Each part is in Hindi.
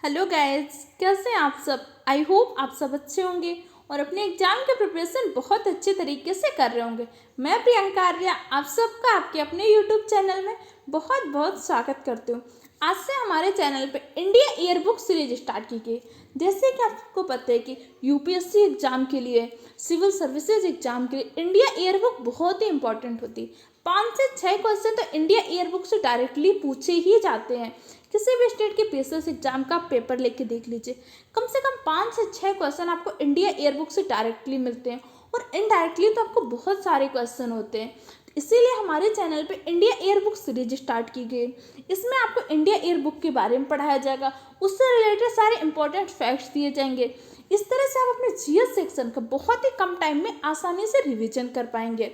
हेलो गाइस, कैसे हैं आप सब। आई होप आप सब अच्छे होंगे और अपने एग्जाम के प्रिपरेशन बहुत अच्छे तरीके से कर रहे होंगे। मैं प्रियंका आर्या आप सबका आपके अपने यूट्यूब चैनल में बहुत बहुत स्वागत करती हूँ। आज से हमारे चैनल पे India year book series start की गई। जैसे कि आप सबको पता है कि यूपीएससी एग्जाम के लिए, सिविल सर्विसेज एग्जाम के लिए इंडिया ईयर बुक बहुत ही इंपॉर्टेंट होती है। 5 से 6 क्वेश्चन तो इंडिया ईयर बुक से डायरेक्टली पूछे ही जाते हैं। किसी भी स्टेट के पीएसएस एग्जाम का पेपर लेके देख लीजिए, कम से कम 5 से 6 क्वेश्चन आपको इंडिया ईयर बुक से डायरेक्टली मिलते हैं और इनडायरेक्टली तो आपको बहुत सारे क्वेश्चन होते हैं। इसीलिए हमारे चैनल पे India year book series start की गई। इसमें आपको इंडिया ईयर बुक के बारे में पढ़ाया जाएगा, उससे रिलेटेड सारे इंपॉर्टेंट फैक्ट्स दिए जाएंगे। इस तरह से आप अपने जीएस सेक्शन का बहुत ही कम टाइम में आसानी से रिविजन कर पाएंगे।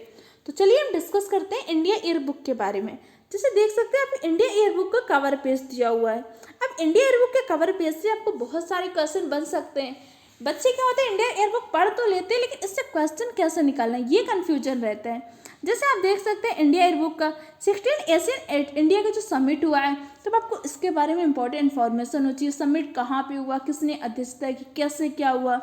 तो चलिए हम डिस्कस करते हैं इंडिया ईयर बुक के बारे में। जैसे देख सकते हैं आप इंडिया ईयर बुक का कवर पेज दिया हुआ है। अब इंडिया ईयर बुक के कवर पेज से आपको बहुत सारे क्वेश्चन बन सकते हैं। बच्चे क्या होते हैं, इंडिया ईयर बुक पढ़ तो लेते हैं लेकिन इससे क्वेश्चन कैसे निकालना है ये कन्फ्यूजन रहता है। जैसे आप देख सकते हैं इंडिया ईयर बुक का 16 एशियन इंडिया का जो समिट हुआ है, तब आपको इसके बारे में इंपॉर्टेंट इन्फॉर्मेशन होती है। समिट कहाँ पे हुआ, किसने अध्यक्षता की, कैसे क्या हुआ।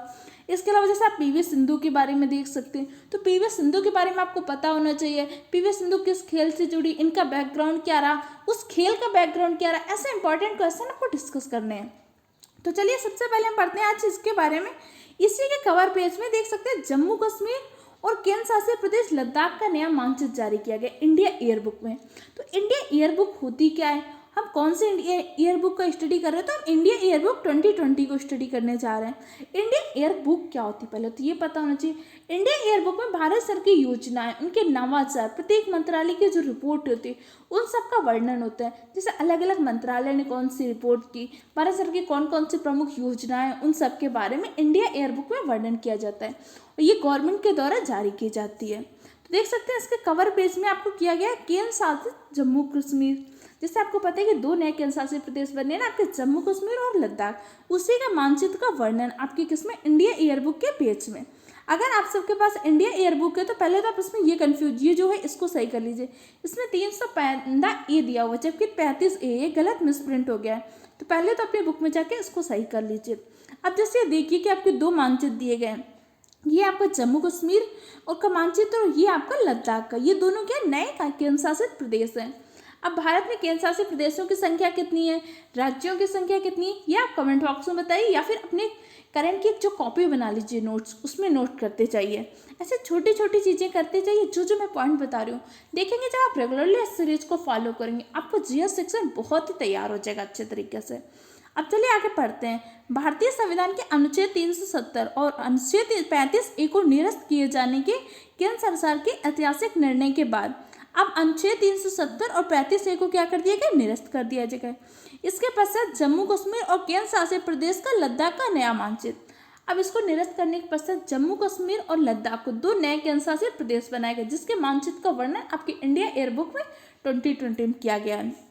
इसके अलावा जैसे आप पीवी सिंधु के बारे में देख सकते हैं, तो पीवी सिंधु के बारे में आपको पता होना चाहिए। पीवी सिंधु किस खेल से जुड़ी, इनका बैकग्राउंड क्या रहा, उस खेल का बैकग्राउंड क्या रहा, ऐसे इंपॉर्टेंट क्वेश्चन आपको डिस्कस करने हैं। तो चलिए सबसे पहले हम पढ़ते हैं आज इसके बारे में। इसी के कवर पेज में देख सकते हैं जम्मू कश्मीर और केंद्र शासित प्रदेश लद्दाख का नया मानचित्र जारी किया गया इंडिया ईयर बुक में। तो इंडिया ईयर बुक होती क्या है, हम कौन से इंडिया ईयर बुक का स्टडी कर रहे हैं, तो हम इंडिया ईयर बुक 2020 को स्टडी करने जा रहे हैं। इंडिया ईयर बुक क्या होती है पहले तो ये पता होना चाहिए। इंडिया ईयर बुक में भारत सरकार की योजनाएं, उनके नवाचार, प्रत्येक मंत्रालय की जो रिपोर्ट होती है उन सब का वर्णन होता है। जैसे अलग अलग मंत्रालय ने कौन सी रिपोर्ट की, भारत सरकार की कौन कौन सी प्रमुख योजनाएं, उन सब के बारे में इंडिया ईयर बुक में वर्णन किया जाता है और ये गवर्नमेंट के द्वारा जारी की जाती है। तो देख सकते हैं इसके कवर पेज में आपको किया गया केंद्र शासित जम्मू कश्मीर। जैसे आपको पता है कि 2 नए केंद्र शासित प्रदेश बने ना आपके, जम्मू कश्मीर और लद्दाख, उसी का मानचित्र का वर्णन आपकी किसमें, इंडिया ईयर बुक के पेज में। अगर आप सबके पास इंडिया ईयर बुक है तो पहले तो आप इसमें ये जो है इसको सही कर लीजिए। इसमें 315 ए दिया हुआ है जबकि 35 ए, ये गलत मिसप्रिंट हो गया है। तो पहले तो अपनी बुक में जाके इसको सही कर लीजिए। अब जैसे देखिए कि आपके 2 मानचित्र दिए गए हैं, ये आपका जम्मू कश्मीर और का मानचित्र और ये आपका लद्दाख का, ये दोनों क्या नए केंद्र शासित प्रदेश हैं। अब भारत में केंद्र शासित प्रदेशों की संख्या कितनी है, राज्यों की संख्या कितनी है, ये आप कमेंट बॉक्स में बताइए या फिर अपने करंट की एक जो कॉपी बना लीजिए नोट्स, उसमें नोट करते जाइए। ऐसे छोटी छोटी चीज़ें करते जाइए जो मैं पॉइंट बता रही हूँ। देखेंगे जब आप रेगुलरली इस सीरीज को फॉलो करेंगे आपको जीएस सेक्शन बहुत ही तैयार हो जाएगा अच्छे तरीके से। अब चलिए आगे पढ़ते हैं। भारतीय संविधान के अनुच्छेद 370 और अनुच्छेद 35A को निरस्त किए जाने के केंद्र सरकार के ऐतिहासिक निर्णय के बाद अब अनुच्छेद 370 और 35A को क्या कर दिया गया, निरस्त कर दिया जाएगा। इसके पश्चात जम्मू कश्मीर और केंद्र शासित प्रदेश का लद्दाख का नया मानचित्र। अब इसको निरस्त करने के पश्चात जम्मू कश्मीर और लद्दाख को 2 नए केंद्र शासित प्रदेश बनाए गए जिसके मानचित्र का वर्णन आपकी इंडिया ईयर बुक में 2020 में किया गया है।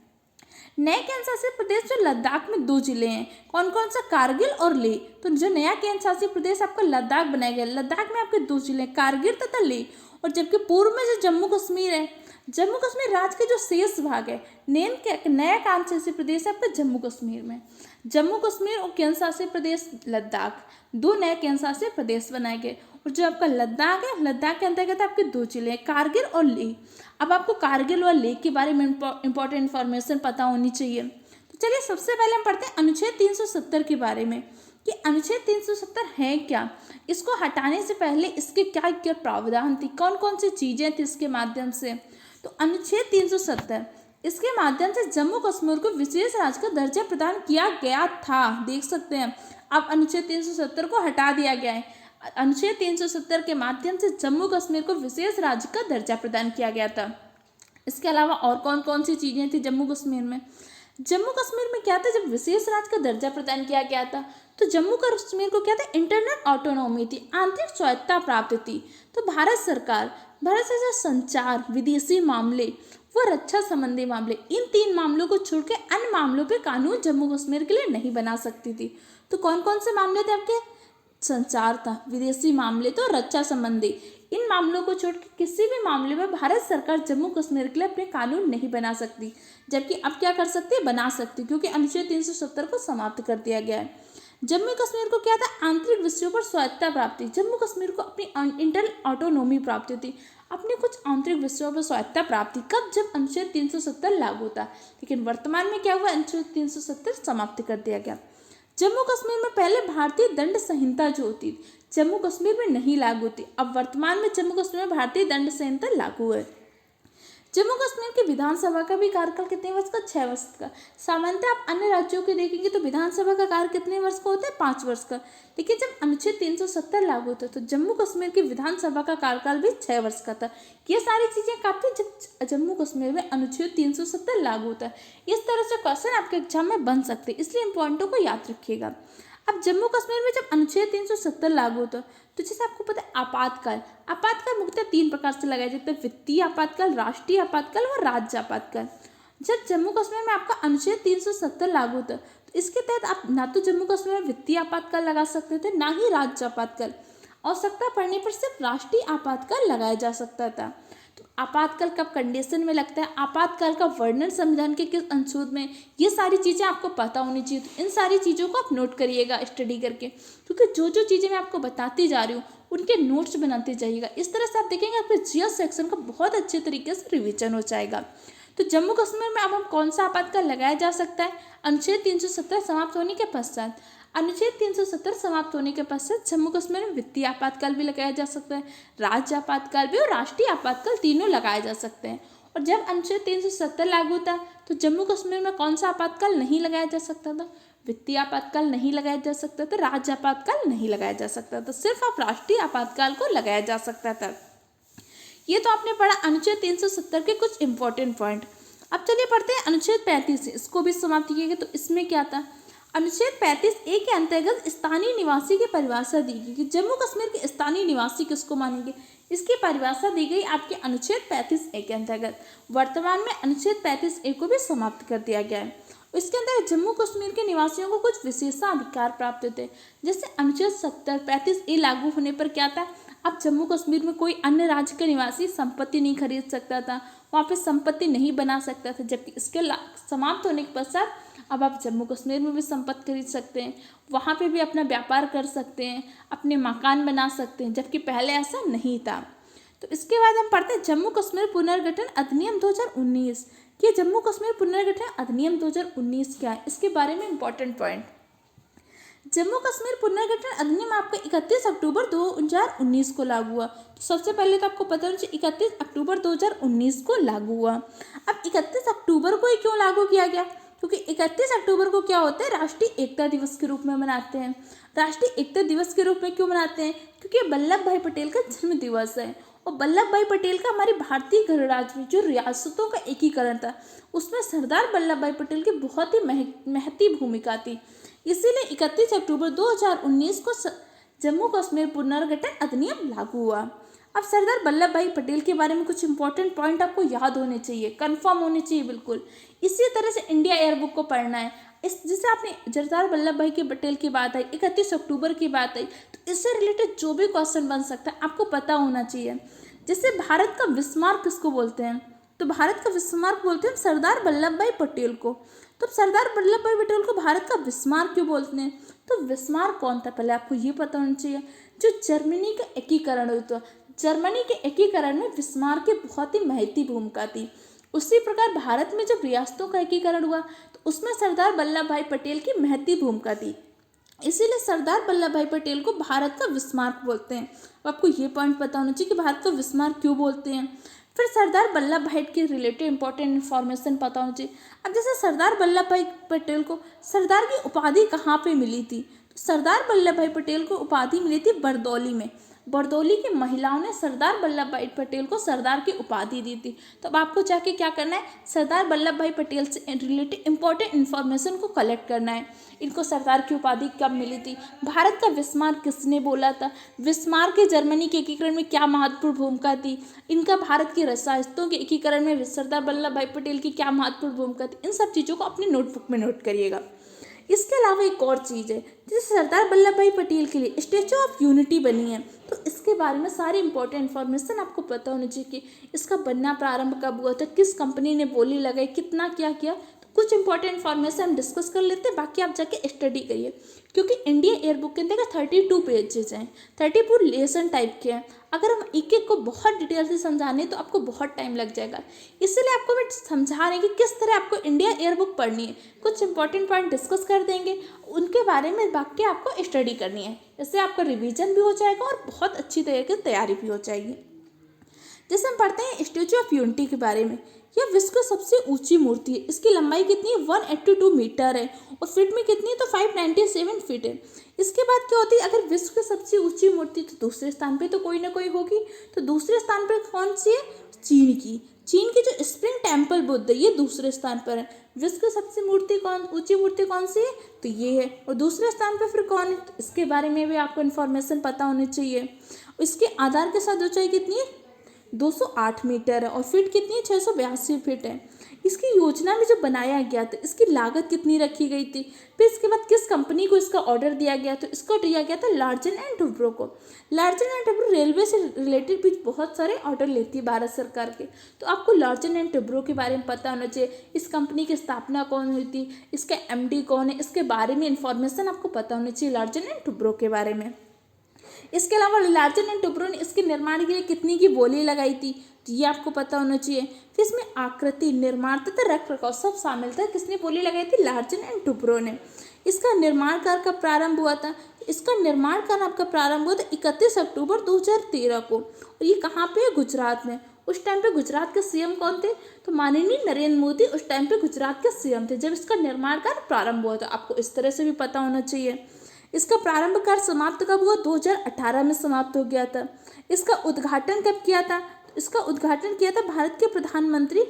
नए केंद्र शासित प्रदेश जो लद्दाख में 2 जिले हैं, कौन कौन सा, कारगिल और लेह। तो जो नया केंद्र शासित प्रदेश आपका लद्दाख बनाया गया, लद्दाख में आपके 2 जिले कारगिल तथा लेह। और जबकि पूर्व में जो जम्मू कश्मीर है, जम्मू कश्मीर राज्य के जो शेष भाग है, नया केंद्र शासित प्रदेश है आपका जम्मू कश्मीर में। जम्मू कश्मीर और केंद्र शासित प्रदेश लद्दाख 2 नए केंद्र शासित प्रदेश बनाए गए। और जो आपका लद्दाख है, लद्दाख के अंतर्गत आपके 2 जिले हैं, कारगिल और लेह। अब आपको कारगिल और लेह के बारे में इंपॉर्टेंट इन्फॉर्मेशन पता होनी चाहिए। तो चलिए सबसे पहले हम पढ़ते हैं अनुच्छेद 370 के बारे में कि अनुच्छेद 370 है क्या। इसको हटाने से पहले इसके क्या क्या प्रावधान थी, कौन कौन सी चीज़ें थी इसके माध्यम से। तो अनुच्छेद 370 इसके माध्यम से जम्मू कश्मीर को विशेष राज्य का दर्जा प्रदान किया गया था। देख सकते हैं अब अनुच्छेद 370 को हटा दिया गया है। अनुच्छेद 370 के माध्यम से जम्मू कश्मीर को विशेष राज्य का दर्जा प्रदान किया गया था। इसके अलावा और कौन कौन सी चीज़ें थी जम्मू कश्मीर में। जम्मू कश्मीर में क्या था, जब विशेष राज्य का दर्जा प्रदान किया गया था तो जम्मू कश्मीर को क्या था, इंटरनल ऑटोनॉमी थी, आंतरिक स्वायत्तता प्राप्त थी। तो भारत सरकार संचार, विदेशी मामले व रक्षा संबंधी मामले, इन 3 मामलों को छोड़ के अन्य मामलों पे कानून जम्मू कश्मीर के लिए नहीं बना सकती थी। तो कौन कौन से मामले थे आपके, संचार था, विदेशी मामले तो रक्षा संबंधी, इन मामलों को छोड़ के किसी भी मामले में भारत सरकार जम्मू कश्मीर के लिए अपने कानून नहीं बना सकती, जबकि अब क्या कर सकती है, बना सकती, क्योंकि अनुच्छेद 370 को समाप्त कर दिया गया है। जम्मू कश्मीर को क्या था, आंतरिक विषयों पर स्वायत्तता प्राप्ति। जम्मू कश्मीर को अपनी इंटरनल ऑटोनॉमी प्राप्त थी, अपने कुछ आंतरिक विषयों पर स्वायत्तता प्राप्ति। कब, जब अनुच्छेद 370 लागू था, लेकिन वर्तमान में क्या हुआ, अनुच्छेद 370 समाप्त कर दिया गया। जम्मू कश्मीर में पहले भारतीय दंड संहिता जो होती जम्मू कश्मीर में नहीं लागू थी, अब वर्तमान में जम्मू कश्मीर में भारतीय दंड संहिता लागू है। जम्मू कश्मीर की विधानसभा का भी कार्यकाल कितने वर्ष का, 6 वर्ष का। सामान्यतः आप अन्य राज्यों के देखेंगे तो विधानसभा का कार्य कितने वर्ष का होता है, 5 वर्ष का, लेकिन जब अनुच्छेद 370 लागू होता तो जम्मू कश्मीर की विधानसभा का कार्यकाल भी 6 वर्ष का था। ये सारी चीजें कब थी, जब जम्मू कश्मीर में अनुच्छेद 370 लागू होता है। इस तरह से क्वेश्चन आपके एग्जाम में बन सकते हैं, इसलिए इन पॉइंटों को याद रखिएगा। अब जम्मू कश्मीर में जब अनुच्छेद 370 लागू होता तो जैसे आपको पता है आपातकाल मुख्यतः 3 प्रकार से लगाया जाता है, वित्तीय आपातकाल, राष्ट्रीय आपातकाल और राज्य आपातकाल। जब जम्मू कश्मीर में आपका अनुच्छेद 370 लागू होता तो इसके तहत आप ना तो जम्मू कश्मीर में वित्तीय आपातकाल लगा सकते थे, ना ही राज्य आपातकाल। आवश्यकता पड़ने पर सिर्फ राष्ट्रीय आपातकाल लगाया जा सकता था। तो आपातकाल कब कंडीशन में लगता है, आपातकाल का वर्णन संविधान के किस अनुच्छेद में, ये सारी चीज़ें आपको पता होनी चाहिए। तो इन सारी चीज़ों को आप नोट करिएगा स्टडी करके, क्योंकि जो जो चीज़ें मैं आपको बताती जा रही हूँ उनके नोट्स बनाते जाइएगा। इस तरह से आप देखेंगे आपके जीएस सेक्शन का बहुत अच्छे तरीके से रिविजन हो जाएगा। तो जम्मू कश्मीर में अब हम कौन सा आपातकाल लगाया जा सकता है, अनुच्छेद 370 समाप्त होने के पश्चात। अनुच्छेद 370 समाप्त होने के पश्चात जम्मू कश्मीर में वित्तीय आपातकाल भी लगाया जा सकता है, राज्य आपातकाल भी और राष्ट्रीय आपातकाल, तीनों लगाए जा सकते हैं। और जब अनुच्छेद 370 लागू था तो जम्मू कश्मीर में कौन सा आपातकाल नहीं लगाया जा सकता था, वित्तीय आपातकाल नहीं लगाया जा सकता था, राज्य आपातकाल नहीं लगाया जा सकता था, सिर्फ आप राष्ट्रीय आपातकाल को लगाया जा सकता था। ये तो आपने पढ़ा अनुच्छेद 370 के कुछ इंपॉर्टेंट पॉइंट। अब चलिए पढ़ते हैं अनुच्छेद 35, इसको भी समाप्त किया गया। तो इसमें क्या था, अनुच्छेद 35A के अंतर्गत स्थानीय निवासी की परिभाषा दी गई कि जम्मू कश्मीर के स्थानीय निवासी किसको मानेंगे, इसकी परिभाषा दी गई आपके अनुच्छेद 35A के अंतर्गत। वर्तमान में अनुच्छेद 35A को भी समाप्त कर दिया गया है। इसके अंदर जम्मू कश्मीर के निवासियों को कुछ विशेषाधिकार प्राप्त होते हैं, जैसे अनुच्छेद 35A लागू होने पर क्या था, अब जम्मू कश्मीर में कोई अन्य राज्य के निवासी संपत्ति नहीं खरीद सकता था, वहाँ पे संपत्ति नहीं बना सकता था, जबकि इसके समाप्त होने के पश्चात अब आप जम्मू कश्मीर में भी संपत्ति खरीद सकते हैं, वहाँ पे भी अपना व्यापार कर सकते हैं, अपने मकान बना सकते हैं, जबकि पहले ऐसा नहीं था। तो इसके बाद हम पढ़ते हैं जम्मू कश्मीर पुनर्गठन अधिनियम 2019। ये जम्मू कश्मीर पुनर्गठन अधिनियम 2019 क्या है, इसके बारे में इंपॉर्टेंट पॉइंट। जम्मू कश्मीर पुनर्गठन अधिनियम आपका 31 अक्टूबर 2019 को लागू हुआ। तो सबसे पहले तो आपको पता होना चाहिए 31 अक्टूबर 2019 को लागू हुआ। अब 31 अक्टूबर को ही क्यों लागू किया गया, क्योंकि 31 अक्टूबर को क्या होता है, राष्ट्रीय एकता दिवस के रूप में मनाते हैं। राष्ट्रीय एकता दिवस के रूप में क्यों मनाते हैं, क्योंकि वल्लभ भाई पटेल का जन्म दिवस है, और वल्लभ भाई पटेल का हमारी भारतीय गणराज्य में जो रियासतों का एकीकरण था उसमें सरदार वल्लभ भाई पटेल की बहुत ही महती भूमिका थी। इसीलिए 31 अक्टूबर 2019 को जम्मू कश्मीर पुनर्गठन अधिनियम लागू हुआ। अब सरदार वल्लभ भाई पटेल के बारे में कुछ इंपॉर्टेंट पॉइंट आपको याद होने चाहिए, कंफर्म होने चाहिए बिल्कुल। इसी तरह से इंडिया एयरबुक को पढ़ना है। इस जैसे आपने सरदार वल्लभ भाई के पटेल की बात आई, 31 अक्टूबर की बात आई, तो इससे रिलेटेड जो भी क्वेश्चन बन सकता है आपको पता होना चाहिए। जैसे भारत का विस्मार्क किसको बोलते हैं, तो भारत का विस्मार्क बोलते हैं सरदार वल्लभ भाई पटेल को। तो सरदार वल्लभ भाई पटेल को भारत का विस्मार्क क्यों बोलते हैं, तो विस्मार्क कौन था पहले आपको ये पता होना चाहिए, जो जर्मनी का एकीकरण हुआ था। जर्मनी के एकीकरण में विस्मार्क की बहुत ही महती भूमिका थी। उसी प्रकार भारत में जब रियासतों का एकीकरण हुआ तो उसमें सरदार वल्लभ भाई पटेल की महती भूमिका थी, इसीलिए सरदार वल्लभ भाई पटेल को भारत का विस्मार्क बोलते हैं। अब आपको ये पॉइंट पता होना चाहिए कि भारत का विस्मार्क क्यों बोलते हैं। फिर सरदार वल्लभ भाई के रिलेटेड इंपॉर्टेंट इन्फॉर्मेशन पता होना चाहिए। अब जैसे सरदार वल्लभ भाई पटेल को सरदार की उपाधि कहाँ पे मिली थी, तो सरदार वल्लभ भाई पटेल को उपाधि मिली थी बरदौली में। बरदौली की महिलाओं ने सरदार वल्लभ भाई पटेल को सरदार की उपाधि दी थी। तो अब आपको जाके क्या करना है, सरदार वल्लभ भाई पटेल से रिलेटेड इंपॉर्टेंट इन्फॉर्मेशन को कलेक्ट करना है। इनको सरदार की उपाधि कब मिली थी, भारत का विस्मार्क किसने बोला था, विस्मार्क के जर्मनी के एकीकरण में क्या महत्वपूर्ण भूमिका थी, इनका भारत की रियासतों के एकीकरण में सरदार वल्लभ भाई पटेल की क्या महत्वपूर्ण भूमिका थी। इन सब चीज़ों को अपनी नोटबुक में नोट करिएगा। इसके अलावा एक और चीज़ है, जैसे सरदार वल्लभ भाई पटेल के लिए स्टैचू ऑफ यूनिटी बनी है, तो इसके बारे में सारी इंपॉर्टेंट इन्फॉर्मेशन आपको पता होनी चाहिए कि इसका बनना प्रारंभ कब हुआ था, किस कंपनी ने बोली लगाई, कितना क्या किया। तो कुछ इंपॉर्टेंट इन्फॉर्मेशन हम डिस्कस कर लेते हैं, बाकी आप जाके स्टडी करिए, क्योंकि इंडियन एयरबुक के अंदर 32 पेजेज हैं, 34 लेसन टाइप के हैं। अगर हम एक एक को बहुत डिटेल से समझाने तो आपको बहुत टाइम लग जाएगा, इसलिए आपको मैं समझा रही हूँ कि किस तरह आपको इंडिया एयरबुक पढ़नी है। कुछ इंपॉर्टेंट पॉइंट डिस्कस कर देंगे, उनके बारे में बाकी आपको स्टडी करनी है, इससे आपका रिवीजन भी हो जाएगा और बहुत अच्छी तरीके से तैयारी भी हो जाएगी। जैसे हम पढ़ते हैं स्टैचू ऑफ यूनिटी के बारे में, यह विश्व की सबसे ऊंची मूर्ति है। इसकी लंबाई कितनी है, 182 मीटर है, और फीट में कितनी है, तो 597 फीट है। इसके बाद क्या होती है, अगर विश्व की सबसे ऊंची मूर्ति, तो दूसरे स्थान पे तो कोई ना कोई होगी, तो दूसरे स्थान पर कौन सी है, चीन की जो स्प्रिंग टेम्पल बुद्ध है, ये दूसरे स्थान पर है। विश्व की सबसे ऊंची मूर्ति कौन सी है, तो ये है। और दूसरे स्थान पर फिर कौन है, तो इसके बारे में भी आपको इन्फॉर्मेशन पता होनी चाहिए। इसके आधार के साथ ऊंचाई कितनी है, 208 मीटर है, और फीट कितनी है, 682 फीट है। इसकी योजना में जो बनाया गया था, इसकी लागत कितनी रखी गई थी, फिर इसके बाद किस कंपनी को इसका ऑर्डर दिया गया, तो इसको दिया गया था लार्सन एंड टुब्रो को। लार्सन एंड टुब्रो रेलवे से रिलेटेड भी बहुत सारे ऑर्डर लेती है भारत सरकार के, तो आपको लार्सन एंड टुब्रो के बारे में पता होना चाहिए। इस कंपनी की स्थापना कौन हुई थी, इसका MD कौन है, इसके बारे में इंफॉर्मेशन आपको पता होनी चाहिए लार्सन एंड टुब्रो के बारे में। इसके अलावा लार्सन एंड टुब्रो ने इसके निर्माण के लिए कितनी की बोली लगाई थी, तो ये आपको पता होना चाहिए। फिर इसमें आकृति, निर्माण तथा रख रखाव सब शामिल था, किसने बोली लगाई थी, लार्सन एंड टुब्रो ने। इसका निर्माण कार्य कब प्रारंभ हुआ था, इसका निर्माण कार्य आपका प्रारंभ हुआ था 31 अक्टूबर 2013 को, और ये कहाँ पे है, गुजरात में। उस टाइम पे गुजरात के CM कौन थे, तो माननीय नरेंद्र मोदी उस टाइम पे गुजरात के CM थे जब इसका निर्माण कार्य प्रारंभ हुआ था, आपको इस तरह से भी पता होना चाहिए। इसका प्रारंभ कार्य समाप्त कब हुआ, 2018 में समाप्त हो गया था। इसका उद्घाटन कब किया था, तो इसका उद्घाटन किया था भारत के प्रधानमंत्री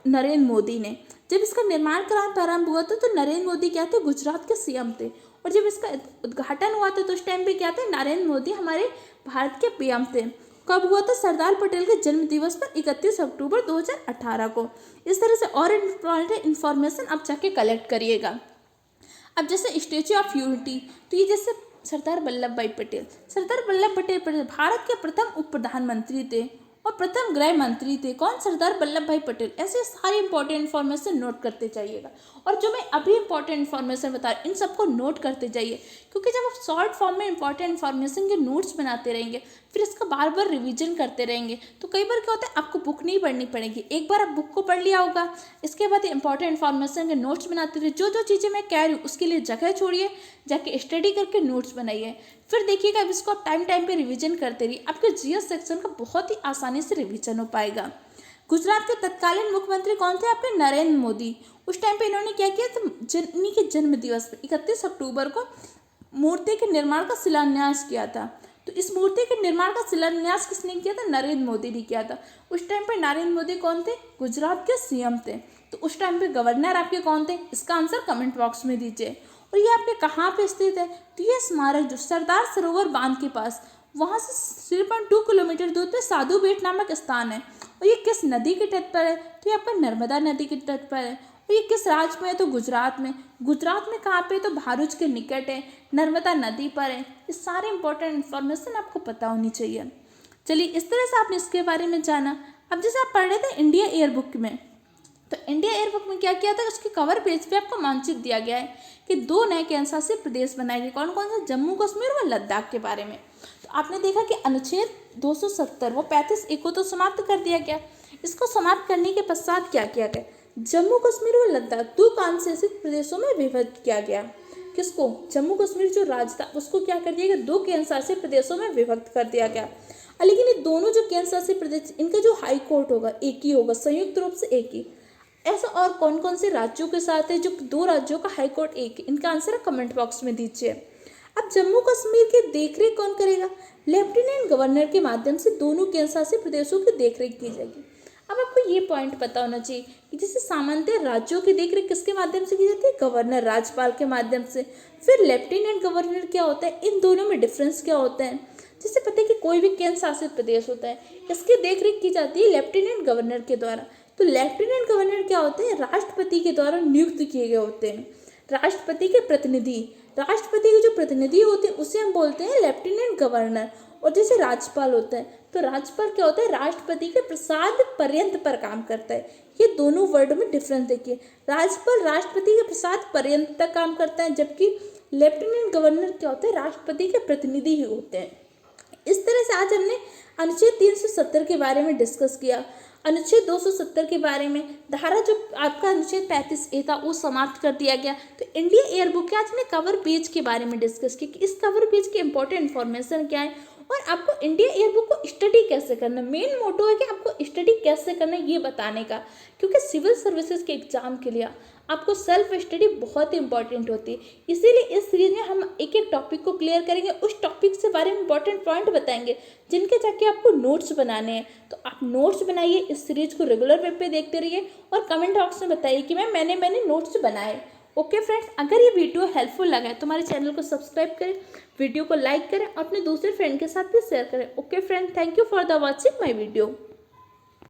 नरेंद्र मोदी ने। जब इसका निर्माण कार्य प्रारंभ हुआ था तो नरेंद्र मोदी क्या थे, गुजरात के CM थे, और जब इसका उद्घाटन हुआ था तो उस टाइम पे क्या थे, नरेंद्र मोदी हमारे भारत के PM थे। कब हुआ था, सरदार पटेल के जन्म दिवस पर 31 अक्टूबर 2018 को। इस तरह से और इन्फॉर्मेशन आप जाके कलेक्ट करिएगा। अब जैसे स्टैचू ऑफ यूनिटी, तो ये जैसे सरदार वल्लभ भाई पटेल भारत के प्रथम उप प्रधानमंत्री थे और प्रथम गृह मंत्री थे। कौन, सरदार वल्लभ भाई पटेल। ऐसे सारी इंपॉर्टेंट इन्फॉर्मेशन नोट करते जाइएगा, और जो मैं अभी इंपॉर्टेंट इन्फॉर्मेशन बता रही इन सबको नोट करते जाइए, क्योंकि जब आप शॉर्ट फॉर्म में इंपॉर्टेंट इन्फॉर्मेशन के नोट्स बनाते रहेंगे, फिर इसका बार बार रिवीजन करते रहेंगे, तो कई बार क्या होता है, आपको बुक नहीं पढ़नी पड़ेगी। एक बार आप बुक को पढ़ लिया होगा, इसके बाद इंपॉर्टेंट इन्फॉर्मेशन के नोट्स बनाते रहिए। जो जो चीज़ें मैं कह रही हूँ उसके लिए जगह छोड़िए, जाके स्टडी करके नोट्स बनाइए। फिर देखिएगा अब इसको आप टाइम पे रिवीजन करते रहिए, आपके GS सेक्शन का बहुत ही आसानी से रिवीजन हो पाएगा। गुजरात के तत्कालीन मुख्यमंत्री कौन थे, आपके नरेंद्र मोदी। उस टाइम पे इन्होंने क्या किया, तो इन्हीं के जन्म दिवस पर 31 अक्टूबर को मूर्ति के निर्माण का शिलान्यास किया था। तो इस मूर्ति के निर्माण का शिलान्यास किसने किया था, नरेंद्र मोदी ने किया था। उस टाइम पे नरेंद्र मोदी कौन थे, गुजरात के CM थे। तो उस टाइम पे गवर्नर आपके कौन थे, इसका आंसर कमेंट बॉक्स में दीजिए। और ये आपके कहाँ पे स्थित है, तो ये स्मारक जो सरदार सरोवर बांध के पास, वहाँ से 0.2 किलोमीटर दूर पे साधु बेट नामक स्थान है। और ये किस नदी के तट पर है, तो ये आपका नर्मदा नदी के तट पर है। और ये किस राज्य में है, तो गुजरात में। गुजरात में कहाँ पे, तो भारूच के निकट है, नर्मदा नदी पर है। ये सारे इंपॉर्टेंट इन्फॉर्मेशन आपको पता होनी चाहिए। चलिए, इस तरह से आपने इसके बारे में जाना। अब जैसे आप पढ़ रहे थे इंडिया एयरबुक में, तो इंडिया एयरबुक में क्या किया था, उसके कवर पेज पे आपको मानचित्र दिया गया है कि 2 नए केंद्रशासित प्रदेश बनाए गए। कौन कौन से, जम्मू कश्मीर और लद्दाख के बारे में। तो आपने देखा कि अनुच्छेद 270 वो 35A को तो समाप्त कर दिया गया। इसको समाप्त करने के पश्चात क्या किया गया, जम्मू कश्मीर और लद्दाख 2 केंद्रशासित प्रदेशों में विभक्त किया गया। किसको, जम्मू कश्मीर जो राज्य था उसको क्या कर दिया गया, 2 केंद्रशासित प्रदेशों में विभक्त कर दिया गया। लेकिन ये दोनों जो केंद्रशासित प्रदेश, इनका जो हाई कोर्ट होगा एक ही होगा, संयुक्त रूप से एक ही। ऐसा और कौन कौन से राज्यों के साथ है जो 2 राज्यों का हाई कोर्ट एक है, इनका आंसर कमेंट बॉक्स में दीजिए। अब जम्मू कश्मीर की देखरेख कौन करेगा, लेफ्टिनेंट गवर्नर के माध्यम से दोनों केंद्रशासित प्रदेशों की देखरेख की जाएगी। अब आपको ये पॉइंट पता होना चाहिए कि जैसे सामान्यतः राज्यों की देखरेख किसके माध्यम से की जाती है, गवर्नर, राज्यपाल के माध्यम से। फिर लेफ्टिनेंट गवर्नर क्या होता है, इन दोनों में डिफरेंस क्या होता है। जैसे पता है कि कोई भी केंद्र शासित प्रदेश होता है, इसकी देखरेख की जाती है लेफ्टिनेंट गवर्नर के द्वारा। तो लेफ्टिनेंट गवर्नर क्या होते हैं, राष्ट्रपति के द्वारा नियुक्त किए गए होते हैं। राष्ट्रपति के प्रतिनिधि, राष्ट्रपति के जो प्रतिनिधि होते हैं उसे हम बोलते हैं लेफ्टिनेंट गवर्नर। और जैसे राज्यपाल होता है, तो राज्यपाल क्या होता है, राष्ट्रपति के प्रसाद पर्यंत पर काम करता है। ये दोनों वर्ड में डिफरेंस देखिए, राज्यपाल राष्ट्रपति के प्रसाद पर्यंत तक काम करता है, जबकि लेफ्टिनेंट गवर्नर क्या होते हैं, राष्ट्रपति के प्रतिनिधि ही होते हैं। इस तरह से आज हमने अनुच्छेद 370 के बारे में डिस्कस किया। अनुच्छेद 270 के बारे में धारा जो आपका अनुच्छेद 35A था वो समाप्त कर दिया गया। तो इंडिया एयर बुक के आज हमने कवर पेज के बारे में डिस्कस किया कि इस कवर पेज की इंपॉर्टेंट इन्फॉर्मेशन क्या है और आपको इंडिया एयर बुक को स्टडी कैसे करना है। मेन मोटो है कि आपको स्टडी कैसे करना है ये बताने का, क्योंकि सिविल सर्विसेज के एग्जाम के लिए आपको सेल्फ स्टडी बहुत इंपॉर्टेंट होती है। इसीलिए इस सीरीज में हम एक एक टॉपिक को क्लियर करेंगे, उस टॉपिक से बारे में इंपॉर्टेंट पॉइंट बताएंगे जिनके जाके आपको नोट्स बनाने हैं। तो आप नोट्स बनाइए, इस सीरीज को रेगुलर वे पे देखते रहिए और कमेंट बॉक्स में बताइए कि मैंने नोट्स बनाए। ओके फ्रेंड्स, अगर ये वीडियो हेल्पफुल लगा है तो हमारे चैनल को सब्सक्राइब करें, वीडियो को लाइक करें, अपने दूसरे फ्रेंड के साथ भी शेयर करें। Okay friend, thank you for the watching my video.